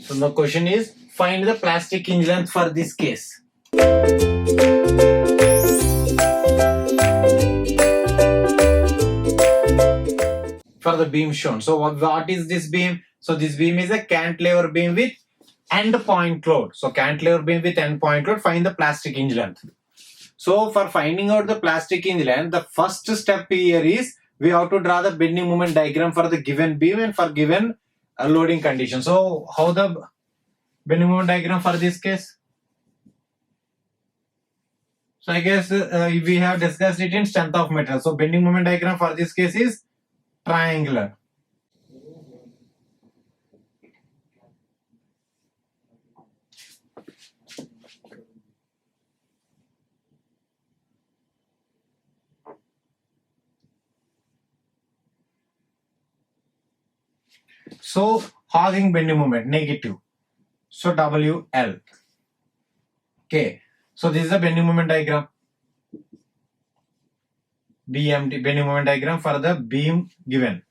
So the question is, find the plastic hinge length for this case. For the beam shown. So what is this beam? So this beam is a cantilever beam with end point load. So cantilever beam with end point load, find the plastic hinge length. So for finding out the plastic hinge length, the first step here is we have to draw the bending moment diagram for the given beam and for given loading condition. So how the bending moment diagram for this case? So I guess we have discussed it in strength of metal. So bending moment diagram for this case is triangular. So hogging bending moment negative. So WL. Okay. So this is the bending moment diagram. BMD, bending moment diagram for the beam given.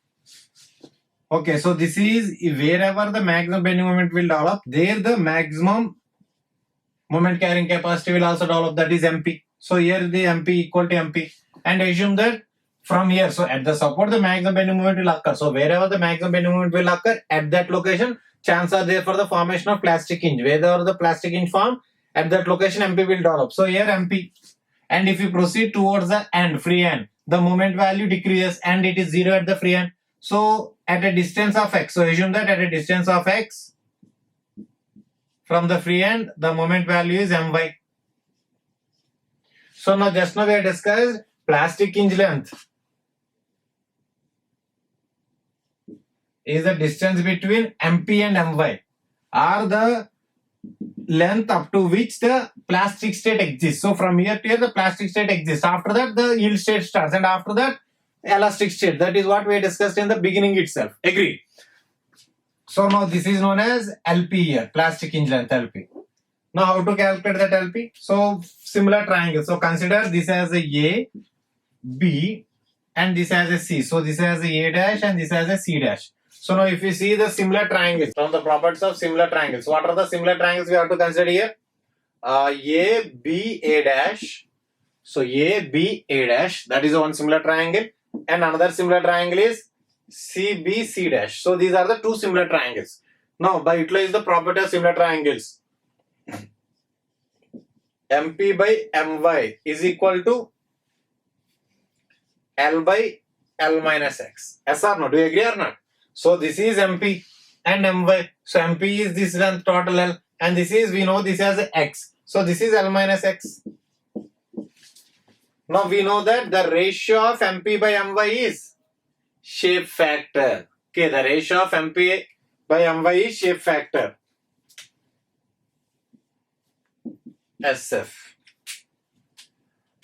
Okay, so this is wherever the maximum bending moment will develop, there the maximum moment carrying capacity will also develop, that is MP. So here the MP equal to MP, and assume that from here, so at the support the maximum bending moment will occur. So wherever the maximum bending moment will occur, at that location, chances are there for the formation of plastic hinge. Wherever the plastic hinge form, at that location MP will develop. So here MP. And if you proceed towards the end, free end, the moment value decreases and it is 0 at the free end. So at a distance of x, so assume that at a distance of x from the free end, the moment value is my. So now just now we have discussed plastic hinge length is the distance between MP and my, or the length up to which the plastic state exists. So from here to here the plastic state exists. After that the yield state starts, and after that elastic state. That is what we discussed in the beginning itself. Agree? So now this is known as LP here, plastic hinge length LP. Now how to calculate that LP? So similar triangle. So consider this as a B and this as a C. So this has a dash and this has a C dash. So now if you see the similar triangles, from the properties of similar triangles, what are the similar triangles we have to consider here? A, B, A dash. So A, B, A dash, that is one similar triangle. And another similar triangle is C, B, C dash. So these are the two similar triangles. Now by utilizing the property of similar triangles, MP by MY is equal to L by L minus X. Yes or no? Do you agree or not? So this is MP and My. So MP is this length total L, and this is, we know this as X. So this is L minus X. Now we know that the ratio of MP by My is shape factor. Okay, the ratio of MP by My is shape factor. SF.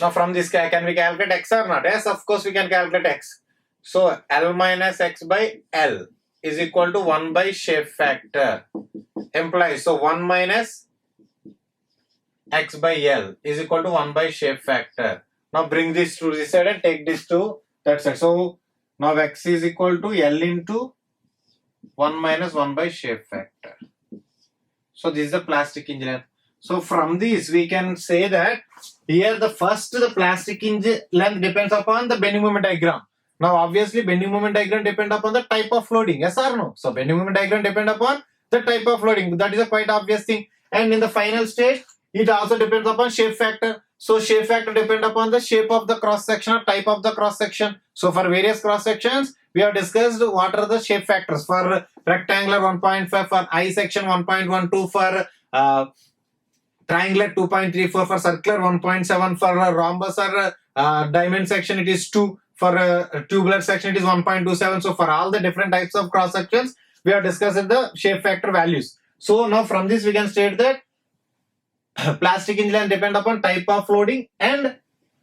Now from this, can we calculate X or not? Yes, of course we can calculate X. So L minus X by L is equal to 1 by shape factor. Implies, so 1 minus X by L is equal to 1 by shape factor. Now bring this to this side and take this to that side. So now X is equal to L into 1 minus 1 by shape factor. So this is the plastic hinge length. So from this we can say that here the plastic hinge length depends upon the bending moment diagram. Now obviously bending moment diagram depend upon the type of loading, yes or no? So bending moment diagram depend upon the type of loading. That is a quite obvious thing. And in the final stage, it also depends upon shape factor. So shape factor depend upon the shape of the cross section or type of the cross section. So for various cross sections, we have discussed what are the shape factors. For rectangular 1.5, for I section 1.12, for triangular 2.34, for circular 1.7, for rhombus or diamond section it is 2, for tubular section it is 1.27. So for all the different types of cross sections, we have discussed the shape factor values. So now from this we can state that plastic hinge length depend upon type of loading and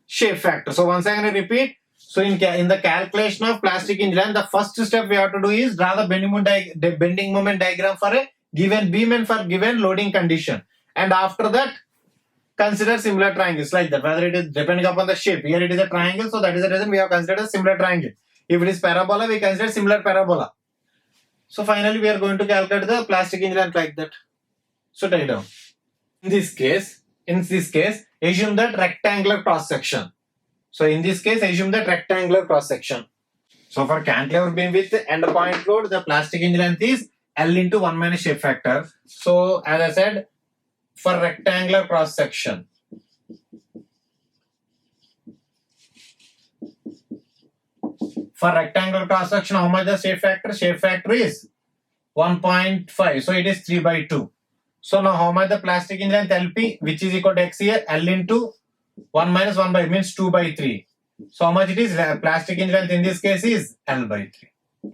shape factor. So once again I repeat, so in the calculation of plastic hinge length, the first step we have to do is draw the bending moment diagram for a given beam and for given loading condition. And after that, consider similar triangles like that, whether it is depending upon the shape. Here it is a triangle, so that is the reason we have considered a similar triangle. If it is parabola, we consider similar parabola. So finally we are going to calculate the plastic hinge length like that. So take it down. In this case, assume that rectangular cross section. So in this case, assume that rectangular cross section. So for cantilever beam with end point load, the plastic hinge length is L into 1 minus shape factor. So as I said, for rectangular cross section, how much the shape factor? Shape factor is 1.5. So it is 3 by 2. So now how much the plastic hinge length LP, which is equal to X here, L into 1 minus 1 by means 2 by 3. So how much it is? Plastic hinge length in this case is L by 3.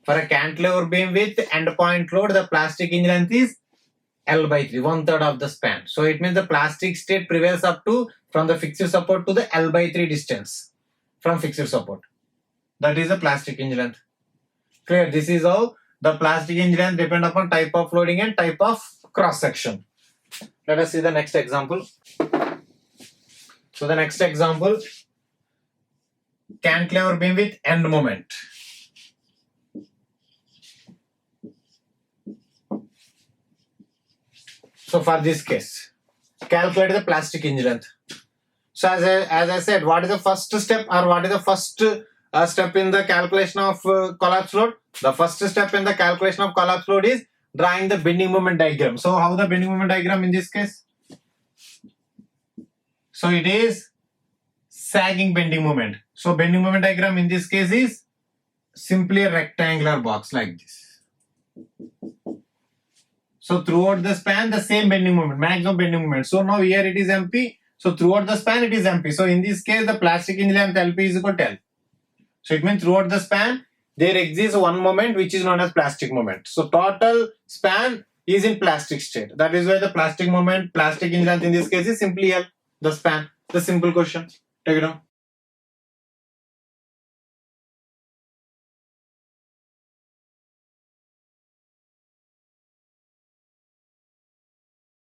For a cantilever beam with end point load, the plastic hinge length is L by 3, 1/3 of the span. So it means the plastic state prevails up to from the fixed support to the L by 3 distance from fixed support. That is the plastic hinge length. Clear? This is how the plastic hinge length depend upon type of loading and type of cross section. Let us see the next example. So the next example, cantilever beam with end moment. So for this case, calculate the plastic hinge length. So as I said, what is the first step or what is the first step in the calculation of collapse load? The first step in the calculation of collapse load is drawing the bending moment diagram. So how the bending moment diagram in this case? So it is sagging bending moment. So bending moment diagram in this case is simply a rectangular box like this. So throughout the span, the same bending moment, maximum bending moment. So now here it is MP. So throughout the span, it is MP. So in this case, the plastic hinge length LP is equal to L. So it means throughout the span, there exists one moment which is known as plastic moment. So total span is in plastic state. That is why the plastic moment, plastic hinge length in this case is simply L, the span. The simple question. Take it down.